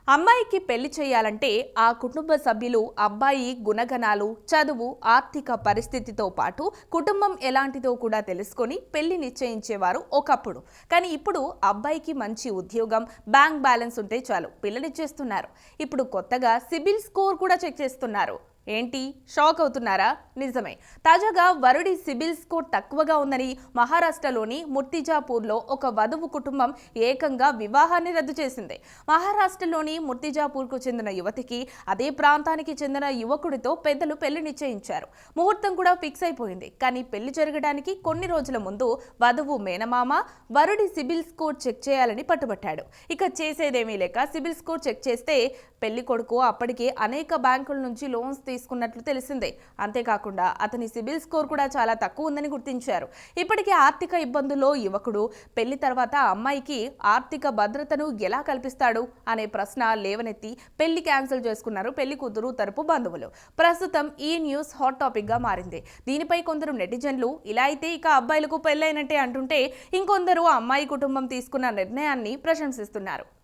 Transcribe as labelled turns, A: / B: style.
A: అమ్మాయికి పెళ్లి చేయాలంటే ఆ కుటుంబ సభ్యులు అబ్బాయి గుణగణాలు, చదువు, ఆర్థిక పరిస్థితితో పాటు కుటుంబం ఎలాంటిదో కూడా తెలుసుకొని పెళ్లి నిశ్చయించేవారు ఒకప్పుడు. కానీ ఇప్పుడు అబ్బాయికి మంచి ఉద్యోగం, బ్యాంక్ బ్యాలెన్స్ ఉంటే చాలు పిల్లనిచ్చేస్తున్నారు. ఇప్పుడు కొత్తగా సిబిల్ స్కోర్ కూడా చెక్ చేస్తున్నారు. ఏంటి, షాక్ అవుతున్నారా? నిజమే. తాజాగా వరుడి సిబిల్ స్కోర్ తక్కువగా ఉందని మహారాష్ట్రలోని ముర్తిజాపూర్లో ఒక వధువు కుటుంబం ఏకంగా వివాహాన్ని రద్దు చేసింది. మహారాష్ట్రలోని ముర్తిజాపూర్కు చెందిన యువతికి అదే ప్రాంతానికి చెందిన యువకుడితో పెద్దలు పెళ్లి నిశ్చయించారు. ముహూర్తం కూడా ఫిక్స్ అయిపోయింది. కానీ పెళ్లి జరగడానికి కొన్ని రోజుల ముందు వధువు మేనమామ వరుడి సిబిల్ స్కోర్ చెక్ చేయాలని పట్టుబట్టాడు. ఇక చేసేదేమీ లేక సిబిల్ స్కోర్ చెక్ చేస్తే పెళ్లి కొడుకు అప్పటికే అనేక బ్యాంకుల నుంచి లోన్స్ తీసుకున్నట్లు తెలిసిందే. అంతేకాకుండా అతని సిబిల్ స్కోర్ కూడా చాలా తక్కువ ఉందని గుర్తించారు. ఇప్పటికే ఆర్థిక ఇబ్బందుల్లో యువకుడు పెళ్లి తర్వాత అమ్మాయికి ఆర్థిక భద్రతను ఎలా కల్పిస్తాడు అనే ప్రశ్న లేవనెత్తి పెళ్లి క్యాన్సిల్ చేసుకున్నారు పెళ్లి కూతురు తరపు బంధువులు. ప్రస్తుతం ఈ న్యూస్ హాట్ టాపిక్ గా మారింది. దీనిపై కొందరు నెటిజన్లు ఇలా అయితే ఇక అబ్బాయిలకు పెళ్లైనట్టే అంటుంటే, ఇంకొందరు అమ్మాయి కుటుంబం తీసుకున్న నిర్ణయాన్ని ప్రశంసిస్తున్నారు.